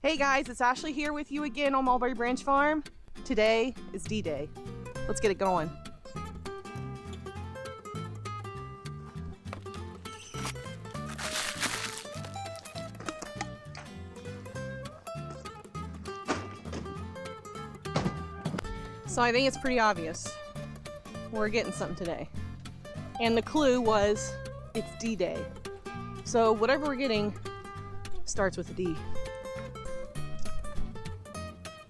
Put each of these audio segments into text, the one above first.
Hey guys, it's Ashley here with you again on Mulberry Branch Farm. Today is D-Day. Let's get it going. So I think it's pretty obvious. We're getting something today. And the clue was it's D-Day. So whatever we're getting starts with a D.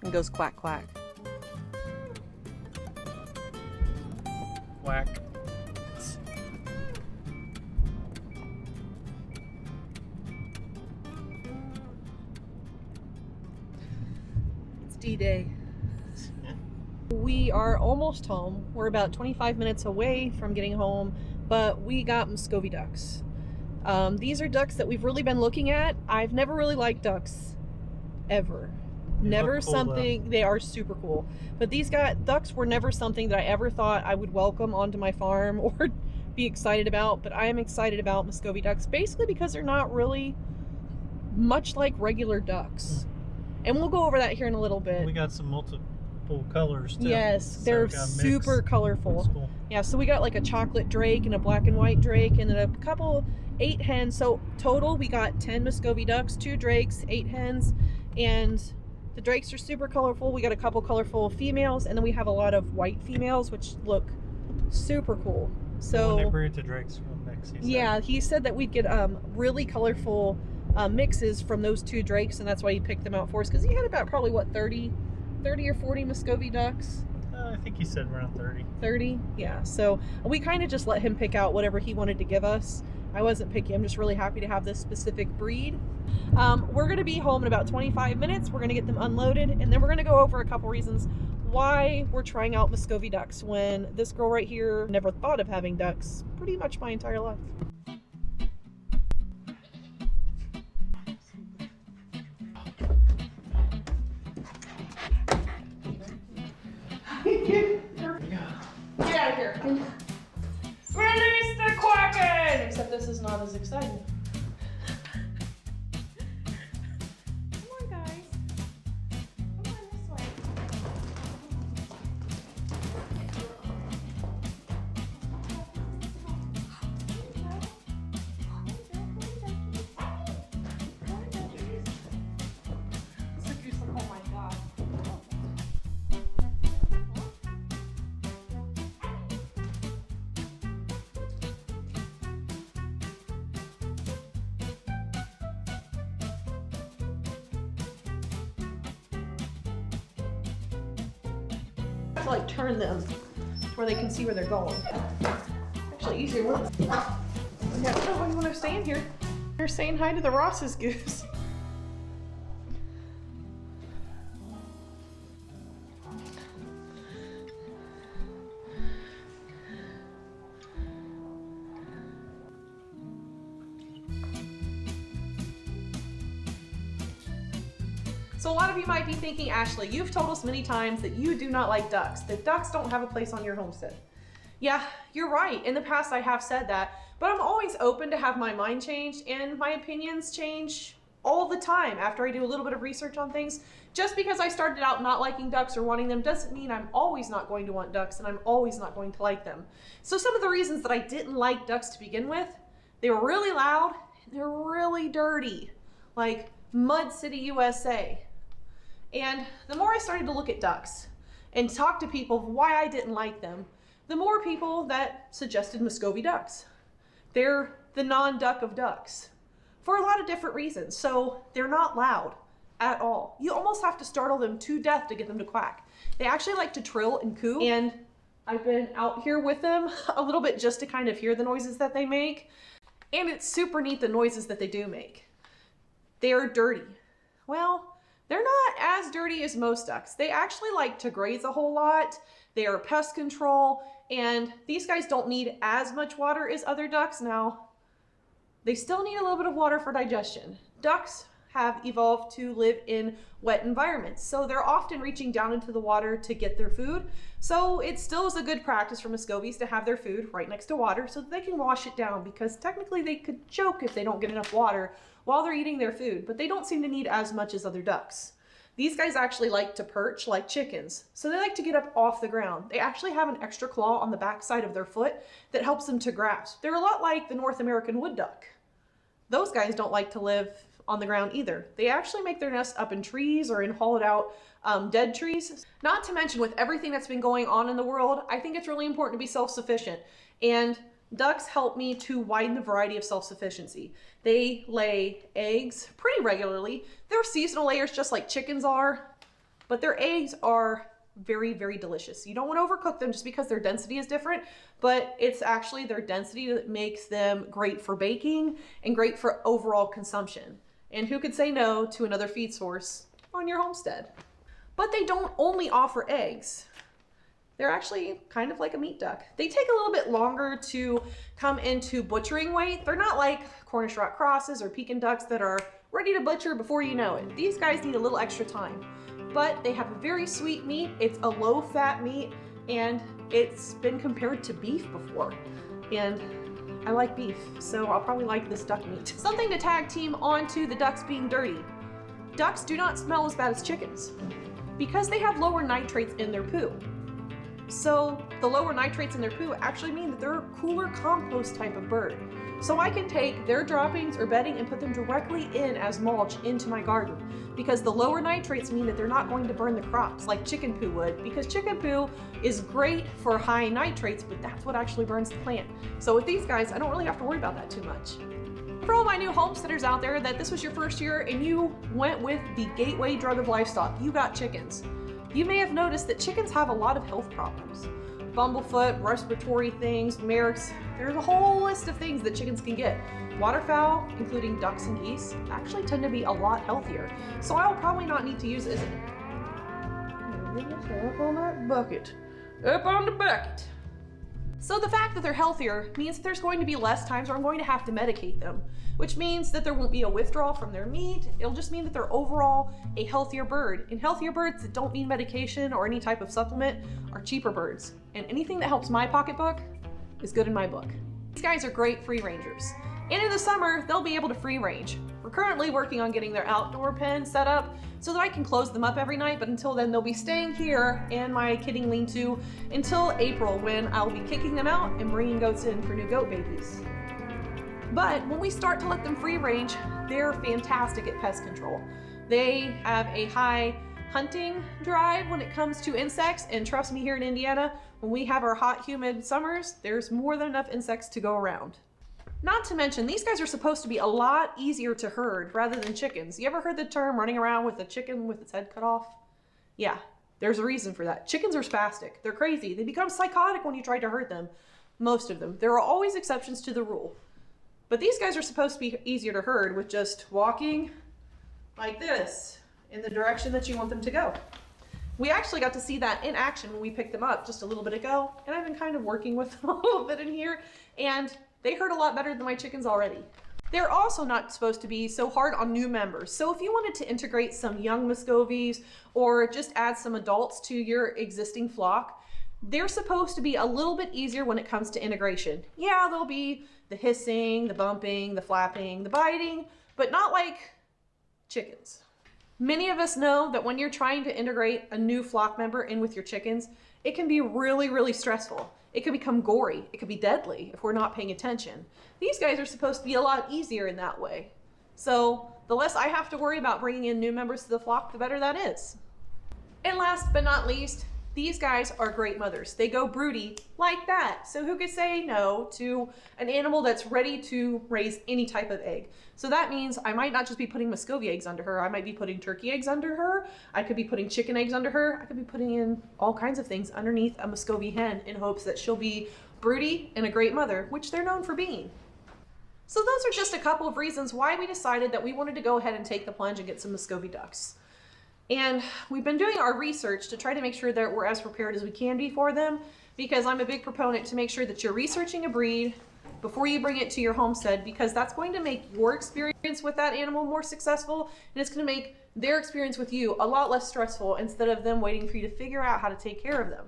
And goes quack quack. Quack. It's D-Day. We are almost home. We're about 25 minutes away from getting home, but we got Muscovy ducks. These are ducks that we've really been looking at. I've never really liked ducks, ever. Never something. They are super cool, but these ducks were never something that I ever thought I would welcome onto my farm or be excited about. But I am excited about Muscovy ducks, basically because they're not really much like regular ducks, and we'll go over that here in a little bit. We got some multiple colors too. Yes, so they're super colorful. Cool. Yeah, so we got like a chocolate drake and a black and white drake, and then a couple 8 hens. So total we got 10 Muscovy ducks, 2 drakes, 8 hens, and the drakes are super colorful. We got a couple colorful females, and then we have a lot of white females, which look super cool. So when they breed the drakes from mix, he said that we'd get really colorful mixes from those 2 drakes, and that's why he picked them out for us, because he had about probably what 30 or 40 Muscovy ducks. I think he said around 30. Yeah, so we kind of just let him pick out whatever he wanted to give us. I wasn't picky. I'm just really happy to have this specific breed. We're going to be home in about 25 minutes. We're going to get them unloaded, and then we're going to go over a couple reasons why we're trying out Muscovy ducks when this girl right here never thought of having ducks pretty much my entire life. Get out of here. Release the quacking! Except this is not as exciting. Come on, guys. Come on this way. Oh my God. To like turn them to where they can see where they're going. Actually, easier one. Yeah, oh, you want to stay in here? You're saying hi to the Ross's goose. So a lot of you might be thinking, Ashley, you've told us many times that you do not like ducks, that ducks don't have a place on your homestead. Yeah, you're right. In the past, I have said that, but I'm always open to have my mind changed, and my opinions change all the time after I do a little bit of research on things. Just because I started out not liking ducks or wanting them doesn't mean I'm always not going to want ducks, and I'm always not going to like them. So some of the reasons that I didn't like ducks to begin with, they were really loud, and they're really dirty, like Mud City, USA. And the more I started to look at ducks and talk to people of why I didn't like them, the more people that suggested Muscovy ducks. They're the non-duck of ducks for a lot of different reasons. So they're not loud at all. You almost have to startle them to death to get them to quack. They actually like to trill and coo, and I've been out here with them a little bit just to kind of hear the noises that they make. And it's super neat the noises that they do make. They are dirty. Well, they're not as dirty as most ducks. They actually like to graze a whole lot. They are pest control, and these guys don't need as much water as other ducks. Now, they still need a little bit of water for digestion. Ducks have evolved to live in wet environments. So they're often reaching down into the water to get their food. So it still is a good practice for Muscovies to have their food right next to water so that they can wash it down, because technically they could choke if they don't get enough water while they're eating their food, but they don't seem to need as much as other ducks. These guys actually like to perch like chickens, so they like to get up off the ground. They actually have an extra claw on the back side of their foot that helps them to grasp. They're a lot like the North American wood duck. Those guys don't like to live on the ground either. They actually make their nests up in trees or in hollowed out dead trees. Not to mention, with everything that's been going on in the world, I think it's really important to be self-sufficient. And ducks help me to widen the variety of self-sufficiency. They lay eggs pretty regularly. They're seasonal layers just like chickens are, but their eggs are very, very delicious. You don't want to overcook them just because their density is different, but it's actually their density that makes them great for baking and great for overall consumption. And who could say no to another feed source on your homestead? But they don't only offer eggs. They're actually kind of like a meat duck. They take a little bit longer to come into butchering weight. They're not like Cornish rock crosses or Pekin ducks that are ready to butcher before you know it. These guys need a little extra time, but they have a very sweet meat. It's a low fat meat, and it's been compared to beef before. And I like beef, so I'll probably like this duck meat. Something to tag team onto the ducks being dirty. Ducks do not smell as bad as chickens because they have lower nitrates in their poo. So the lower nitrates in their poo actually mean that they're a cooler compost type of bird. So I can take their droppings or bedding and put them directly in as mulch into my garden, because the lower nitrates mean that they're not going to burn the crops like chicken poo would, because chicken poo is great for high nitrates, but that's what actually burns the plant. So with these guys, I don't really have to worry about that too much. For all my new homesteaders out there that this was your first year and you went with the gateway drug of livestock, you got chickens. You may have noticed that chickens have a lot of health problems. Bumblefoot, respiratory things, Merrick's. There's a whole list of things that chickens can get. Waterfowl, including ducks and geese, actually tend to be a lot healthier. So I'll probably not need to use it. Up on that bucket. Up on the bucket. So the fact that they're healthier means that there's going to be less times where I'm going to have to medicate them, which means that there won't be a withdrawal from their meat. It'll just mean that they're overall a healthier bird. And healthier birds that don't need medication or any type of supplement are cheaper birds. And anything that helps my pocketbook is good in my book. These guys are great free rangers. And in the summer, they'll be able to free range. We're currently working on getting their outdoor pen set up so that I can close them up every night, but until then they'll be staying here in my kidding lean-to until April, when I'll be kicking them out and bringing goats in for new goat babies. But when we start to let them free range, they're fantastic at pest control. They have a high hunting drive when it comes to insects, and trust me, here in Indiana, when we have our hot, humid summers, there's more than enough insects to go around. Not to mention, these guys are supposed to be a lot easier to herd rather than chickens. You ever heard the term running around with a chicken with its head cut off? Yeah, there's a reason for that. Chickens are spastic. They're crazy. They become psychotic when you try to herd them. Most of them. There are always exceptions to the rule. But these guys are supposed to be easier to herd with just walking like this in the direction that you want them to go. We actually got to see that in action when we picked them up just a little bit ago, and I've been kind of working with them a little bit in here, and they herd a lot better than my chickens already. They're also not supposed to be so hard on new members. So if you wanted to integrate some young Muscovies or just add some adults to your existing flock, they're supposed to be a little bit easier when it comes to integration. Yeah, there'll be the hissing, the bumping, the flapping, the biting, but not like chickens. Many of us know that when you're trying to integrate a new flock member in with your chickens, it can be really, really stressful. It could become gory. It could be deadly if we're not paying attention. These guys are supposed to be a lot easier in that way. So the less I have to worry about bringing in new members to the flock, the better that is. And last but not least, these guys are great mothers. They go broody like that. So who could say no to an animal that's ready to raise any type of egg? So that means I might not just be putting Muscovy eggs under her. I might be putting turkey eggs under her. I could be putting chicken eggs under her. I could be putting in all kinds of things underneath a Muscovy hen in hopes that she'll be broody and a great mother, which they're known for being. So those are just a couple of reasons why we decided that we wanted to go ahead and take the plunge and get some Muscovy ducks. And we've been doing our research to try to make sure that we're as prepared as we can be for them, because I'm a big proponent to make sure that you're researching a breed before you bring it to your homestead, because that's going to make your experience with that animal more successful, and it's going to make their experience with you a lot less stressful instead of them waiting for you to figure out how to take care of them.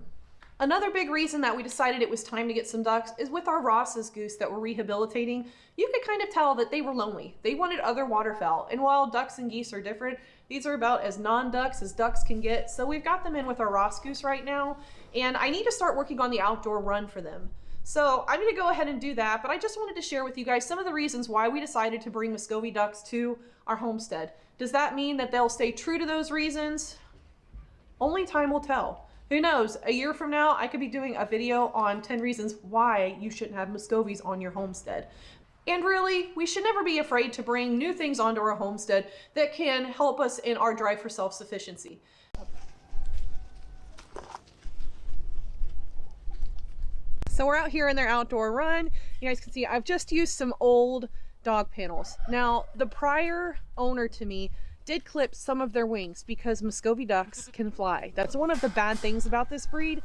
Another big reason that we decided it was time to get some ducks is with our Ross's goose that we're rehabilitating. You could kind of tell that they were lonely. They wanted other waterfowl, and while ducks and geese are different, these are about as non-ducks as ducks can get. So we've got them in with our Ross goose right now, and I need to start working on the outdoor run for them. So I'm going to go ahead and do that, but I just wanted to share with you guys some of the reasons why we decided to bring Muscovy ducks to our homestead. Does that mean that they'll stay true to those reasons? Only time will tell. Who knows, a year from now, I could be doing a video on 10 reasons why you shouldn't have Muscovies on your homestead. And really, we should never be afraid to bring new things onto our homestead that can help us in our drive for self-sufficiency. So we're out here in their outdoor run. You guys can see I've just used some old dog panels. Now, the prior owner to me did clip some of their wings because Muscovy ducks can fly. That's one of the bad things about this breed.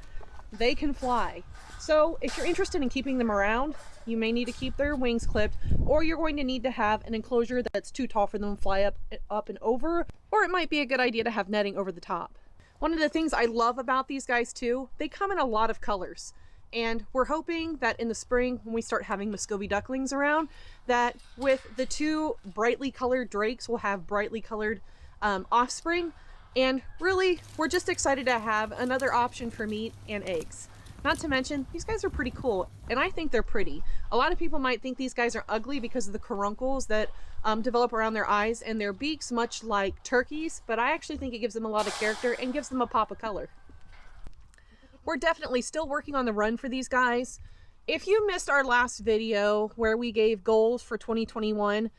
They can fly. So if you're interested in keeping them around, you may need to keep their wings clipped, or you're going to need to have an enclosure that's too tall for them to fly up and over, or it might be a good idea to have netting over the top. One of the things I love about these guys too, they come in a lot of colors. And we're hoping that in the spring, when we start having Muscovy ducklings around, that with the two brightly colored drakes, we'll have brightly colored offspring. And really, we're just excited to have another option for meat and eggs. Not to mention, these guys are pretty cool, and I think they're pretty. A lot of people might think these guys are ugly because of the caruncles that develop around their eyes and their beaks, much like turkeys, but I actually think it gives them a lot of character and gives them a pop of color. We're definitely still working on the run for these guys. If you missed our last video where we gave goals for 2021,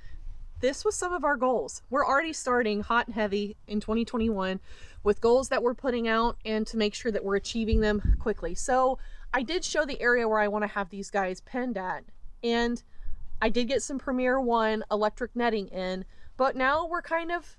this was some of our goals. We're already starting hot and heavy in 2021 with goals that we're putting out and to make sure that we're achieving them quickly. So I did show the area where I want to have these guys penned at, and I did get some Premier 1 electric netting in, but now we're kind of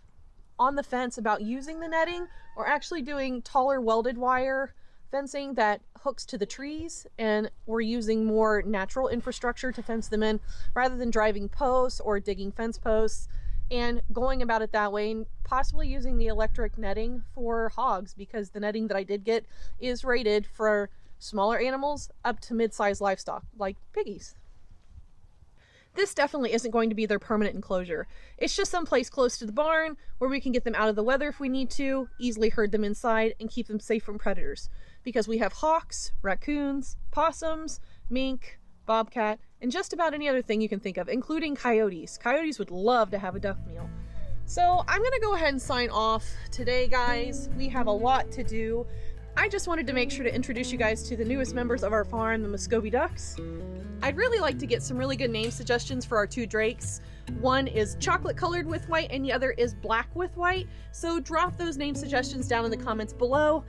on the fence about using the netting or actually doing taller welded wire fencing that hooks to the trees, and we're using more natural infrastructure to fence them in rather than driving posts or digging fence posts, and going about it that way, and possibly using the electric netting for hogs, because the netting that I did get is rated for smaller animals up to mid-sized livestock like piggies. This definitely isn't going to be their permanent enclosure. It's just someplace close to the barn where we can get them out of the weather if we need to, easily herd them inside, and keep them safe from predators. Because we have hawks, raccoons, possums, mink, bobcat, and just about any other thing you can think of, including coyotes. Coyotes would love to have a duck meal. So I'm gonna go ahead and sign off today, guys. We have a lot to do. I just wanted to make sure to introduce you guys to the newest members of our farm, the Muscovy Ducks. I'd really like to get some really good name suggestions for our two drakes. One is chocolate colored with white and the other is black with white. So drop those name suggestions down in the comments below.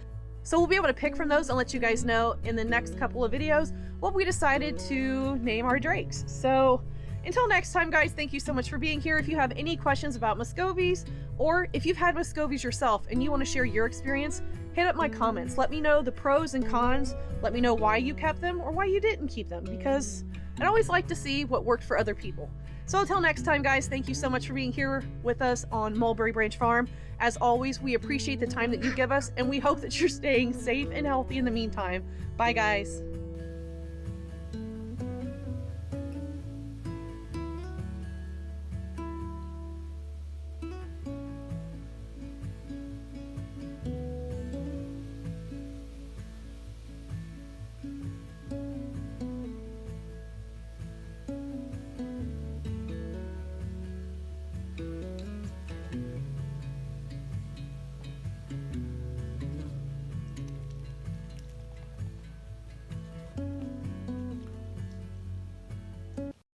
So we'll be able to pick from those and let you guys know in the next couple of videos what we decided to name our drakes. So until next time, guys, thank you so much for being here. If you have any questions about Muscovies, or if you've had Muscovies yourself and you want to share your experience, hit up my comments. Let me know the pros and cons. Let me know why you kept them or why you didn't keep them, because I'd always like to see what worked for other people. So until next time, guys, thank you so much for being here with us on Mulberry Branch Farm. As always, we appreciate the time that you give us, and we hope that you're staying safe and healthy in the meantime. Bye, guys.